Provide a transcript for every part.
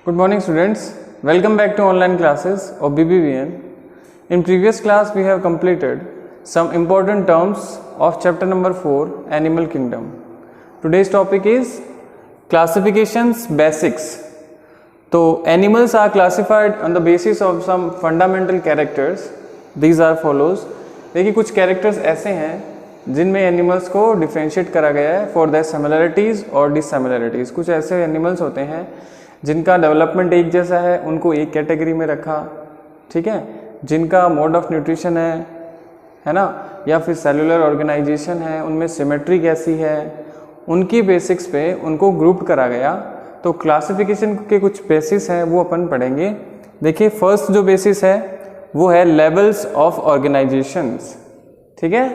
Good morning students, welcome back to online classes of BBVN. In previous class we have completed some important terms of chapter number 4 Animal Kingdom. Today's topic is classifications basics. So animals are classified on the basis of some fundamental characters. These are follows. देखिए कुछ characters ऐसे हैं जिनमें animals को differentiate करा गया है for the similarities और डिससिमिलरिटीज़। कुछ ऐसे एनिमल्स होते हैं जिनका डेवलपमेंट एक जैसा है, उनको एक कैटेगरी में रखा, ठीक है, जिनका मोड ऑफ न्यूट्रिशन है ना, या फिर सेलुलर ऑर्गेनाइजेशन है, उनमें सिमेट्री कैसी है, उनकी बेसिक्स पे उनको ग्रुप करा गया। तो क्लासिफिकेशन के कुछ बेसिस हैं वो अपन पढ़ेंगे। देखिए फर्स्ट जो बेसिस है वो है लेवल्स ऑफ ऑर्गेनाइजेशंस, ठीक है,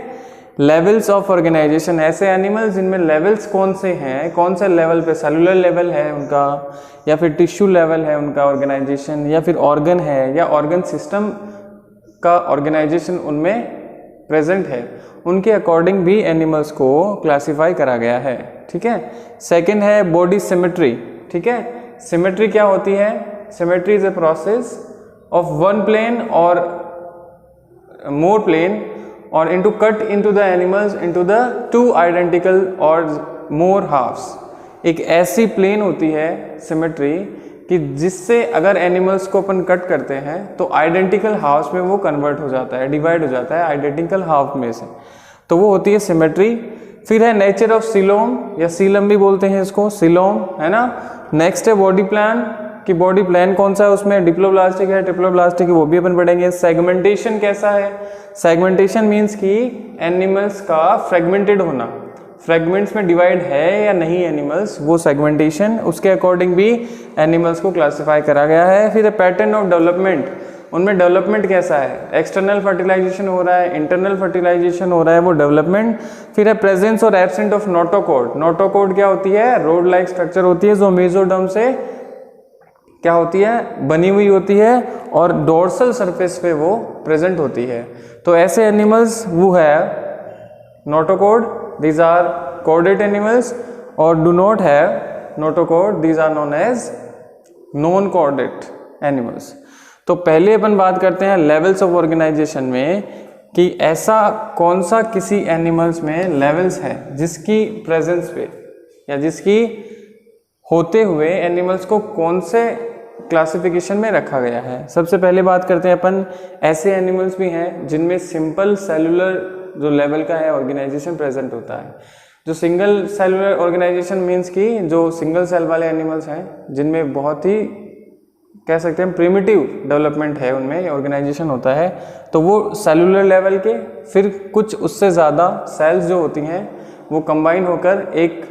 लेवल्स ऑफ ऑर्गेनाइजेशन। ऐसे एनिमल्स जिनमें लेवल्स कौन से हैं, कौन से लेवल पे, सेलुलर लेवल है उनका या फिर टिश्यू लेवल है उनका ऑर्गेनाइजेशन, या फिर ऑर्गन है या ऑर्गन सिस्टम का ऑर्गेनाइजेशन उनमें प्रेजेंट है, उनके अकॉर्डिंग भी एनिमल्स को क्लासिफाई करा गया है, ठीक है। सेकंड है बॉडी सिमेट्री, ठीक है। सिमेट्री क्या होती है? Symmetry is a process of one plane or more plane or into cut into the animals into the two identical or more halves। एक ऐसी प्लेन होती है सिमेट्री कि जिससे अगर एनिमल्स को अपन कट करते हैं तो आइडेंटिकल हाफ्स में वो कन्वर्ट हो जाता है, डिवाइड हो जाता है आइडेंटिकल हाफ में से, तो वो होती है सिमेट्री। फिर है नेचर ऑफ सीलोम या सीलम भी बोलते हैं इसको, सीलोम है ना। नेक्स्ट है बॉडी प्लान कि बॉडी प्लान कौन सा है, उसमें डिप्लोब्लास्टिक है, ट्रिप्लोब्लास्टिक है, वो भी अपन पढ़ेंगे। सेगमेंटेशन कैसा है? सेगमेंटेशन मीन्स कि एनिमल्स का फ्रेगमेंटेड होना, फ्रेगमेंट्स में डिवाइड है या नहीं एनिमल्स, वो सेगमेंटेशन, उसके अकॉर्डिंग भी एनिमल्स को क्लासिफाई करा गया है। फिर पैटर्न ऑफ डेवलपमेंट, उनमें डेवलपमेंट कैसा है, एक्सटर्नल फर्टिलाइजेशन हो रहा है, इंटरनल फर्टिलाइजेशन हो रहा है, वो डेवलपमेंट। फिर है प्रेजेंस और एब्सेंट ऑफ नोटोकॉर्ड। नोटोकॉर्ड क्या होती है? रोड लाइक स्ट्रक्चर होती है जो मेसोडर्म से क्या होती है, बनी हुई होती है और डोर्सल सरफेस पे वो प्रेजेंट होती है। तो ऐसे एनिमल्स वो है notochord, these are chordate animals, और do not have notochord, these are known as non chordate animals. तो पहले अपन बात करते हैं लेवल्स ऑफ ऑर्गेनाइजेशन में कि ऐसा कौन सा किसी एनिमल्स में लेवल्स है जिसकी प्रेजेंस पे या जिसकी होते हुए एनिमल्स को कौन से क्लासिफिकेशन में रखा गया है। सबसे पहले बात करते हैं अपन, ऐसे एनिमल्स भी हैं जिनमें सिंपल सेलुलर जो लेवल का है ऑर्गेनाइजेशन प्रेजेंट होता है। जो सिंगल सेलुलर ऑर्गेनाइजेशन मीन्स कि जो सिंगल सेल वाले एनिमल्स हैं जिनमें बहुत ही कह सकते हैं प्रिमिटिव डेवलपमेंट है, उनमें ऑर्गेनाइजेशन होता है, तो वो सेलुलर लेवल के, फिर कुछ उससे ज़्यादा सेल्स जो होती हैं वो कंबाइन होकर एक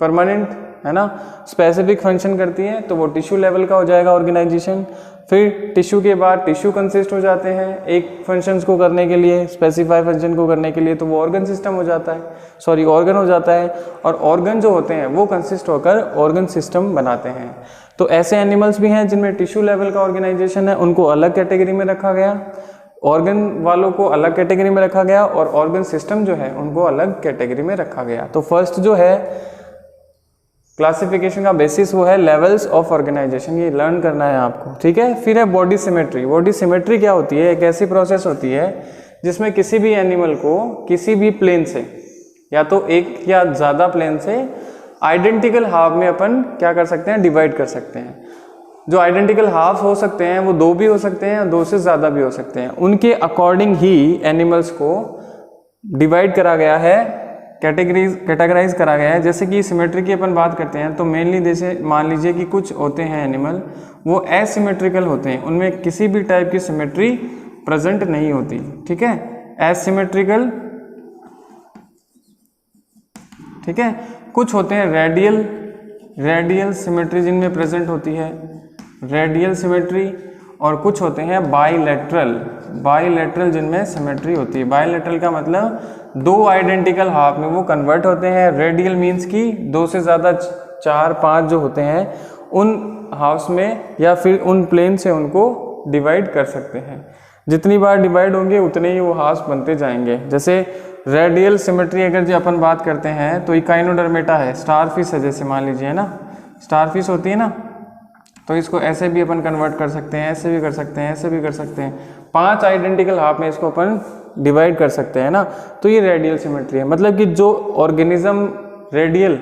परमानेंट है ना स्पेसिफिक फंक्शन करती हैं, तो वो टिश्यू लेवल का हो जाएगा ऑर्गेनाइजेशन। फिर टिश्यू के बाद टिश्यू कंसिस्ट हो जाते हैं एक फंक्शंस को करने के लिए, स्पेसिफाई फंक्शन को करने के लिए, तो वो ऑर्गन सिस्टम हो जाता है, सॉरी ऑर्गन हो जाता है, और ऑर्गन जो होते हैं वो कंसिस्ट होकर ऑर्गन सिस्टम बनाते हैं। तो ऐसे एनिमल्स भी हैं जिनमें टिश्यू लेवल का ऑर्गेनाइजेशन है, उनको अलग कैटेगरी में रखा गया, ऑर्गन वालों को अलग कैटेगरी में रखा गया, और ऑर्गन सिस्टम जो है उनको अलग कैटेगरी में रखा गया। तो फर्स्ट जो है क्लासिफिकेशन का बेसिस वो है लेवल्स ऑफ ऑर्गेनाइजेशन, ये लर्न करना है आपको, ठीक है। फिर है बॉडी सिमेट्री। बॉडी सिमेट्री क्या होती है? एक ऐसी प्रोसेस होती है जिसमें किसी भी एनिमल को किसी भी प्लेन से या तो एक या ज़्यादा प्लेन से आइडेंटिकल हाफ में अपन क्या कर सकते हैं, डिवाइड कर सकते हैं। जो आइडेंटिकल हाफ हो सकते हैं वो दो भी हो सकते हैं, दो से ज़्यादा भी हो सकते हैं, उनके अकॉर्डिंग ही एनिमल्स को डिवाइड करा गया है, कैटेगराइज करा गया है। जैसे कि सिमेट्री की अपन बात करते हैं तो मेनली जैसे मान लीजिए कि कुछ होते हैं एनिमल वो एसिमेट्रिकल होते हैं, उनमें किसी भी टाइप की सिमेट्री प्रेजेंट नहीं होती, ठीक है, एसिमेट्रिकल, ठीक है। कुछ होते हैं रेडियल सिमेट्री जिनमें प्रेजेंट होती है, रेडियल सिमेट्री, और कुछ होते हैं बाईलेटरल जिनमें सिमेट्री होती है। बाईलेटरल का मतलब दो आइडेंटिकल हाफ में वो कन्वर्ट होते हैं। रेडियल मीन्स कि दो से ज़्यादा, 4-5 जो होते हैं उन हाफ्स में या फिर उन प्लेन से उनको डिवाइड कर सकते हैं। जितनी बार डिवाइड होंगे उतने ही वो हाफ्स बनते जाएंगे। जैसे रेडियल सिमेट्री अगर जो अपन बात करते हैं तो इकाइनोडर्मेटा है, स्टारफिश है, जैसे मान लीजिए है ना, स्टारफिश होती है ना, तो इसको ऐसे भी अपन कन्वर्ट कर सकते हैं, ऐसे भी कर सकते हैं, ऐसे भी कर सकते हैं। 5 आइडेंटिकल हाफ में इसको अपन डिवाइड कर सकते हैं ना। तो ये रेडियल सिमेट्री है, मतलब कि जो ऑर्गेनिज्म रेडियल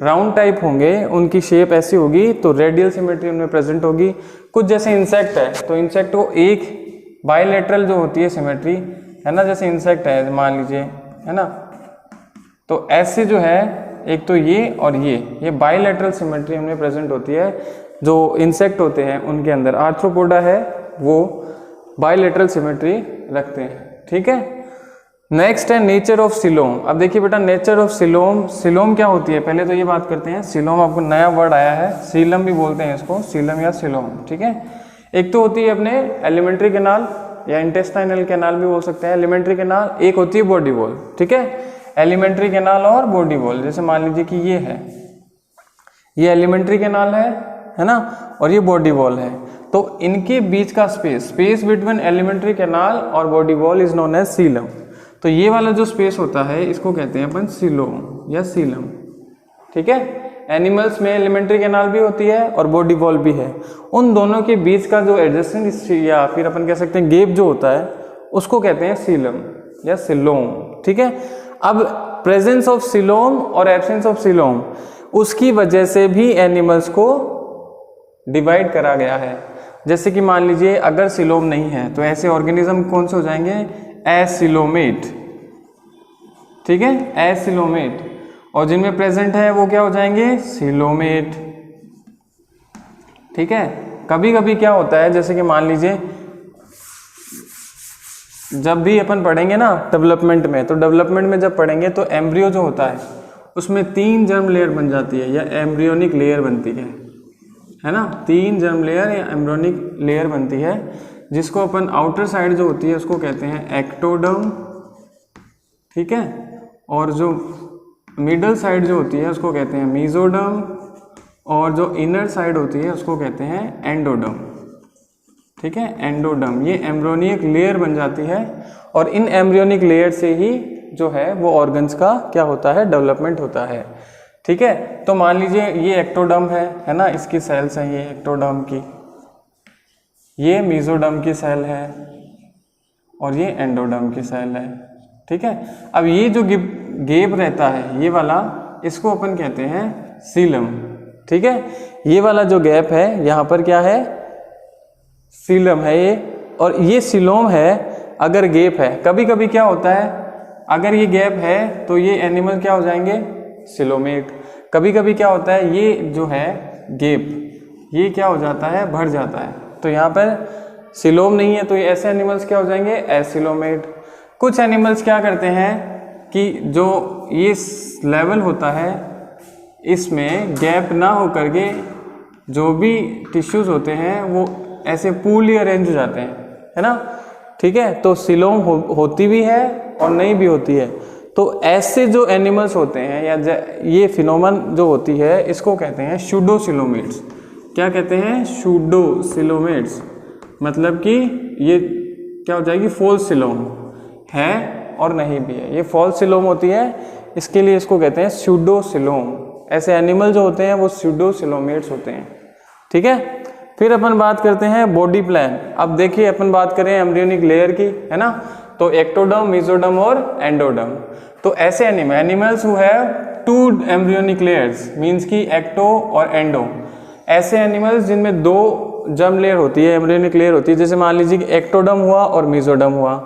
राउंड टाइप होंगे उनकी शेप ऐसी होगी, तो रेडियल सिमेट्री उनमें प्रेजेंट होगी। कुछ जैसे इंसेक्ट है, तो इंसेक्ट को एक बायलैटरल जो होती है सिमेट्री है ना, जैसे इंसेक्ट है मान लीजिए, है ना, तो ऐसे जो है एक तो ये और ये बायलैटरल सिमेट्री हमें प्रेजेंट होती है। जो इंसेक्ट होते हैं उनके अंदर आर्थ्रोपोडा है वो बायलैटरल सिमेट्री रखते हैं, ठीक है। नेक्स्ट है नेचर ऑफ सीलोम। अब देखिए बेटा, नेचर ऑफ सीलोम, सीलोम क्या होती है पहले तो ये बात करते हैं। सीलोम आपको नया वर्ड आया है, सीलम भी बोलते हैं इसको, सीलम या सीलोम, ठीक है। एक तो होती है अपने एलिमेंट्री कैनाल या इंटेस्टाइनल कैनाल भी बोल सकते हैं, एलिमेंट्री कैनाल। एक होती है बॉडी वॉल, ठीक है, एलिमेंट्री कैनाल और बॉडी वॉल। जैसे मान लीजिए कि ये है, ये एलिमेंट्री कैनाल है ना, और ये बॉडी वॉल है। तो इनके बीच का स्पेस बिटवीन एलिमेंट्री कैनाल और body wall is known as coelom. तो ये वाला जो स्पेस होता है इसको कहते हैं अपन सीलोम या सीलम, ठीक है। एनिमल्स में एलिमेंट्री कैनाल भी होती है और बॉडी वॉल भी है। उन दोनों के बीच का जो एडजेसेंट या फिर अपन कह सकते हैं गैप जो होता है उसको कहते हैं सीलम या सीलोम, ठीक है। अब प्रेजेंस ऑफ सीलोम और एब्सेंस ऑफ सीलोम, उसकी वजह से भी एनिमल्स को डिवाइड करा गया है। जैसे कि मान लीजिए अगर सीलोम नहीं है तो ऐसे ऑर्गेनिज्म कौन से हो जाएंगे, एसिलोमेट, ठीक है, एसिलोमेट। और जिनमें प्रेजेंट है वो क्या हो जाएंगे, सीलोमेट, ठीक है। कभी कभी क्या होता है, जैसे कि मान लीजिए जब भी अपन पढ़ेंगे ना डेवलपमेंट में, तो डेवलपमेंट में जब पढ़ेंगे तो एम्ब्रियो जो होता है उसमें 3 जर्म लेयर बन जाती है या एम्ब्रियोनिक लेयर बनती है ना। 3 जर्म लेयर या एम्ब्रियोनिक लेयर बनती है, जिसको अपन आउटर साइड जो होती है उसको कहते हैं एक्टोडर्म, ठीक है। और जो मिडल साइड जो होती है उसको कहते हैं मेसोडर्म, और जो इनर साइड होती है उसको कहते हैं एंडोडर्म, ठीक है, एंडोडर्म। ये एम्ब्रियोनिक लेयर बन जाती है और इन एम्ब्रियोनिक लेयर से ही जो है वो ऑर्गन्स का क्या होता है, डेवलपमेंट होता है, ठीक है। तो मान लीजिए ये एक्टोडर्म है ना, इसकी सेल्स हैं ये एक्टोडर्म की, ये मेसोडर्म की सेल है और ये एंडोडर्म की सेल है, ठीक है। अब ये जो गैप रहता है ये वाला, इसको अपन कहते हैं सीलम, ठीक है। ये वाला जो गैप है यहाँ पर क्या है, सीलम है ये, और ये सीलोम है अगर गैप है। कभी कभी क्या होता है, अगर ये गैप है तो ये एनिमल क्या हो जाएंगे, सीलोमेट। कभी कभी क्या होता है, ये जो है गैप ये क्या हो जाता है, भर जाता है, तो यहाँ पर सीलोम नहीं है, तो ये ऐसे एनिमल्स क्या हो जाएंगे, एसिलोमेट। कुछ एनिमल्स क्या करते हैं कि जो ये लेवल होता है इसमें गैप ना हो करके जो भी टिश्यूज होते हैं वो ऐसे पूली अरेंज हो जाते हैं, है ना, ठीक है। तो सीलोम होती भी है और नहीं भी होती है। तो ऐसे जो एनिमल्स होते हैं या ये फिनोमेन जो होती है इसको कहते हैं सूडोसिलोमेट्स। क्या कहते हैं, सूडोसिलोमेट्स। मतलब कि ये क्या हो जाएगी, फॉल्स सीलोम है और नहीं भी है, ये फॉल्स सीलोम होती है, इसके लिए इसको कहते हैं सूडोसिलोम। ऐसे एनिमल जो होते हैं वो सूडोसिलोमेट्स होते हैं, ठीक है। फिर अपन बात करते हैं बॉडी प्लान। अब देखिए अपन बात करें एम्ब्रियोनिक लेयर की, है ना, तो एक्टोडर्म, मेसोडर्म और एंडोडर्म। तो ऐसे animals who have 2 embryonic layers means की एक्टो और एंडो। ऐसे एनिमल्स जिनमें 2 जर्म लेयर होती है, एम्ब्रियोनिक लेयर होती है, जैसे मान लीजिए कि एक्टोडर्म हुआ और मेसोडर्म हुआ।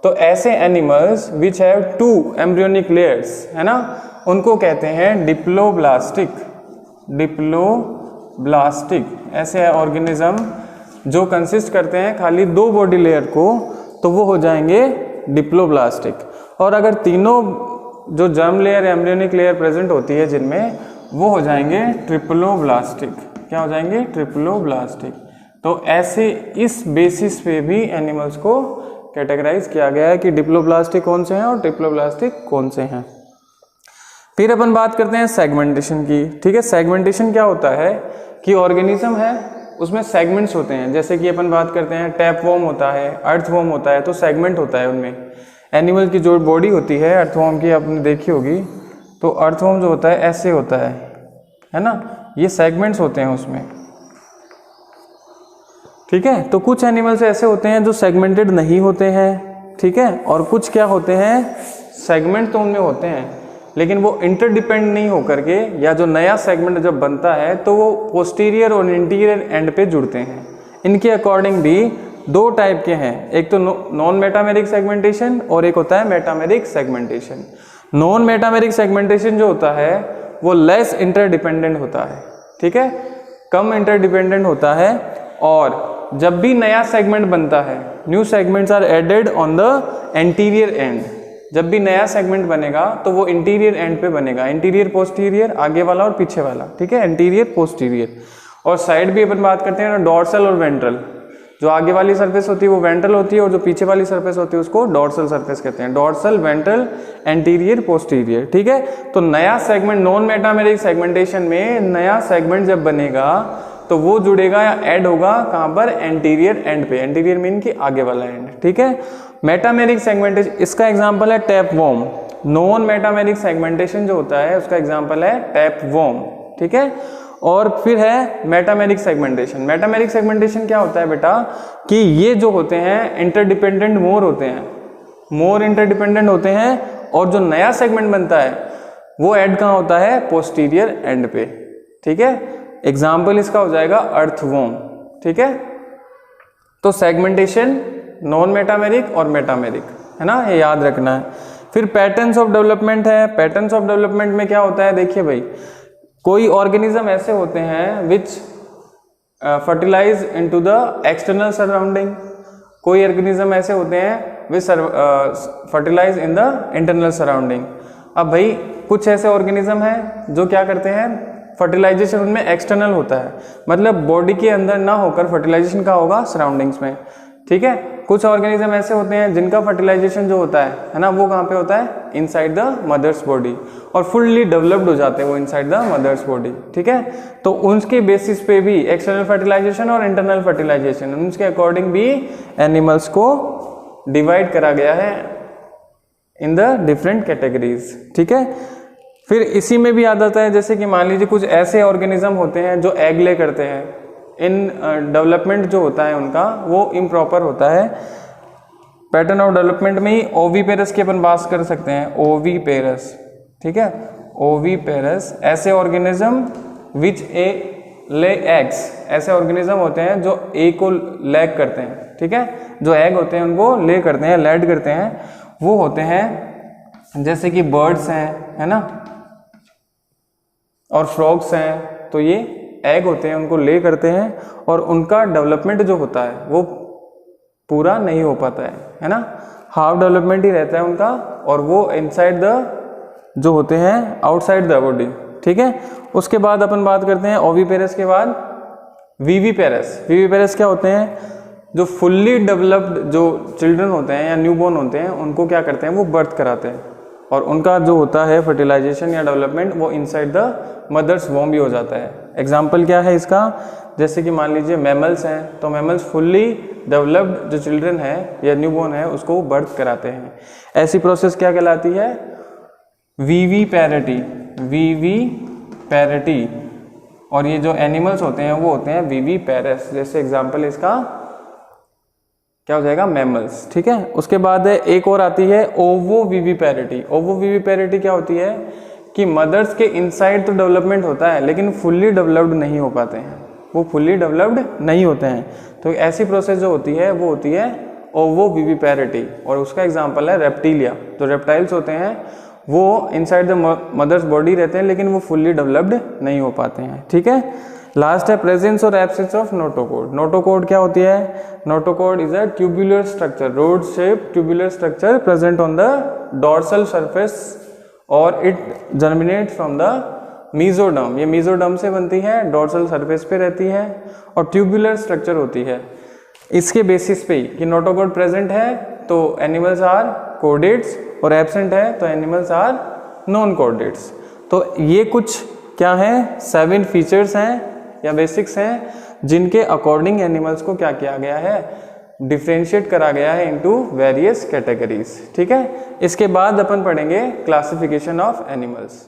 तो ऐसे animals which have 2 embryonic layers, है ना, उनको कहते हैं डिप्लोब्लास्टिक। डिप्लोब्लास्टिक ऐसे ऑर्गेनिज्म जो कंसिस्ट करते हैं खाली 2 बॉडी लेयर को, तो वो हो जाएंगे डिप्लोब्लास्टिक। और अगर तीनों जो germ layer embryonic layer present होती है जिनमें, वो हो जाएंगे ट्रिप्लोब्लास्टिक। क्या हो जाएंगे, ट्रिप्लोब्लास्टिक। तो ऐसे इस बेसिस पे भी एनिमल्स को कैटेगराइज किया गया है कि डिप्लोब्लास्टिक कौन से हैं और ट्रिप्लोब्लास्टिक कौन से हैं। फिर अपन बात करते हैं सेगमेंटेशन की, ठीक है। सेगमेंटेशन क्या होता है कि ऑर्गेनिज्म है उसमें सेगमेंट्स होते हैं। जैसे कि अपन बात करते हैं टैपवॉर्म होता है, अर्थवॉर्म होता है, तो सेगमेंट होता है उनमें। एनिमल की जो बॉडी होती है अर्थवॉर्म की आपने देखी होगी, तो अर्थवॉर्म जो होता है ऐसे होता है ना, ये सेगमेंट्स होते हैं उसमें, ठीक है। तो कुछ एनिमल्स ऐसे होते हैं जो सेगमेंटेड नहीं होते हैं, ठीक है, और कुछ क्या होते हैं, सेगमेंट तो उनमें होते हैं लेकिन वो इंटरडिपेंड नहीं होकर के, या जो नया सेगमेंट जब बनता है तो वो पोस्टीरियर और इंटीरियर एंड पे जुड़ते हैं। इनके अकॉर्डिंग भी दो टाइप के हैं, एक तो नॉन मेटामेरिक सेगमेंटेशन और एक होता है metameric segmentation. Non metameric segmentation जो होता है वो लेस इंटरडिपेंडेंट होता है, ठीक है, कम इंटरडिपेंडेंट होता है, और जब भी नया सेगमेंट बनता है, new segments are added on the anterior end. जब भी नया सेगमेंट बनेगा तो वो इंटीरियर एंड पे बनेगा, इंटीरियर पोस्टीरियर, आगे वाला और पीछे वाला, ठीक है, इंटीरियर पोस्टीरियर। और साइड भी अपन बात करते हैं ना, डॉर्सल और वेंट्रल। जो आगे वाली सरफेस होती है वो वेंट्रल होती है और जो पीछे वाली सरफेस होती है उसको डॉर्सल सरफेस कहते हैं। डॉर्सल, वेंट्रल, एंटीरियर, पोस्टीरियर, ठीक है। तो नया सेगमेंट, नॉन मेटामेरिक सेगमेंटेशन में नया सेगमेंट जब बनेगा तो वो जुड़ेगा या ऐड होगा कहाँ पर, एंटीरियर एंड पे। एंटीरियर मीन कि आगे वाला एंड, ठीक है। मेटामेरिक सेगमेंटेशन, इसका एग्जांपल है टैपवॉर्म। नॉन मेटामेरिक सेगमेंटेशन जो होता है उसका एग्जांपल है टैपवॉर्म, ठीक है। और फिर है मेटामेरिक सेगमेंटेशन। मेटामेरिक सेगमेंटेशन क्या होता है बेटा, कि ये जो होते हैं इंटरडिपेंडेंट मोर होते हैं, मोर इंटरडिपेंडेंट होते हैं, और जो नया सेगमेंट बनता है वो ऐड कहाँ होता है, पोस्टीरियर एंड पे, ठीक है। एग्जाम्पल इसका हो जाएगा अर्थवॉर्म, ठीक है। तो सेगमेंटेशन नॉन मेटामेरिक और मेटामेरिक, है ना, ये याद रखना है। फिर पैटर्न्स ऑफ डेवलपमेंट है। पैटर्न्स ऑफ डेवलपमेंट में क्या होता है, देखिए भाई, कोई ऑर्गेनिज्म ऐसे होते हैं which fertilise into the external surrounding, कोई ऑर्गेनिज्म ऐसे होते हैं which fertilise in the internal surrounding. अब भाई कुछ ऐसे ऑर्गेनिज्म हैं जो क्या करते हैं, फर्टिलाइजेशन उनमें एक्सटर्नल होता है, मतलब बॉडी के अंदर ना होकर फर्टिलाइजेशन का होगा सराउंडिंग्स में, ठीक है। कुछ ऑर्गेनिज्म ऐसे होते हैं जिनका फर्टिलाइजेशन जो होता है ना, वो कहाँ पे होता है, इनसाइड द मदर्स बॉडी, और फुल्ली डेवलप्ड हो जाते हैं वो इनसाइड द मदर्स बॉडी, ठीक है। तो उनके बेसिस पे भी एक्सटर्नल फर्टिलाइजेशन और इंटरनल फर्टिलाइजेशन, उनके अकॉर्डिंग भी एनिमल्स को डिवाइड करा गया है इन द डिफरेंट कैटेगरीज, ठीक है। फिर इसी में भी याद आता है, जैसे कि मान लीजिए कुछ ऐसे ऑर्गेनिज्म होते हैं जो एग ले करते हैं, इन डेवलपमेंट जो होता है उनका वो इम्प्रॉपर होता है। पैटर्न ऑफ डेवलपमेंट में ही ओवीपेरस की अपन बात कर सकते हैं, ओवीपेरस, ठीक है। ओवीपेरस ऐसे organism which A lay eggs, ऐसे ऑर्गेनिज्म होते हैं जो एग को लैग करते हैं, ठीक है, जो एग होते हैं उनको ले करते हैं, लैड करते हैं, वो होते हैं जैसे कि बर्ड्स हैं, है ना, और फ्रॉग्स हैं। तो ये एग होते हैं, उनको ले करते हैं, और उनका डेवलपमेंट जो होता है वो पूरा नहीं हो पाता है ना, हाफ डेवलपमेंट ही रहता है उनका, और वो इनसाइड द जो होते हैं आउटसाइड द बॉडी, ठीक है। उसके बाद अपन बात करते हैं ओवीपेरस के बाद वीवीपेरस। वीवीपेरस क्या होते हैं, जो फुल्ली डेवलप्ड जो चिल्ड्रन होते हैं या न्यूबॉर्न होते हैं उनको क्या करते हैं, वो बर्थ कराते हैं, और उनका जो होता है फर्टिलाइजेशन या डेवलपमेंट वो इनसाइड द मदर्स वॉम्ब भी हो जाता है। एग्जाम्पल क्या है इसका, जैसे कि मान लीजिए मैमल्स हैं, तो मैमल्स फुल्ली डेवलप्ड जो चिल्ड्रन है या न्यूबॉर्न है उसको बर्थ कराते हैं। ऐसी प्रोसेस क्या कहलाती है, वीवीपैरिटी, वीवीपैरिटी। और ये जो एनिमल्स होते हैं वो होते हैं वीवीपेरस। जैसे एग्जाम्पल इसका क्या हो जाएगा, मैमल्स, ठीक है। उसके बाद एक और आती है ओवोविविपैरिटी। ओवोविविपैरिटी क्या होती है कि मदर्स के इनसाइड तो डेवलपमेंट होता है लेकिन फुल्ली डेवलप्ड नहीं हो पाते हैं, वो फुल्ली डेवलप्ड नहीं होते हैं। तो ऐसी प्रोसेस जो होती है वो होती है ओवोविविपैरिटी, और उसका एग्जाम्पल है रेप्टिलिया। जो रेप्टाइल्स होते हैं वो इनसाइड द मदर्स बॉडी रहते हैं लेकिन वो फुल्ली डेवलप्ड नहीं हो पाते हैं, ठीक है। लास्ट है प्रेजेंस और एब्सेंस ऑफ नोटोकॉर्ड। नोटोकॉर्ड क्या होती है, notochord is a tubular structure, rod shape tubular structure present on the dorsal surface और it germinate from the mesoderm. ये मीजोडर्म से बनती है, डोर्सल सरफेस पे रहती है और ट्यूबुलर स्ट्रक्चर होती है। इसके बेसिस पे ही कि नोटोकॉर्ड प्रेजेंट है तो एनिमल्स आर कॉर्डेट्स, और एब्सेंट है तो एनिमल्स आर नॉन कॉर्डेट्स। तो ये कुछ क्या है, 7 फीचर्स हैं या बेसिक्स हैं जिनके अकॉर्डिंग एनिमल्स को क्या किया गया है, डिफ्रेंशिएट करा गया है इनटू वेरियस कैटेगरीज, ठीक है। इसके बाद अपन पढ़ेंगे क्लासिफिकेशन ऑफ एनिमल्स।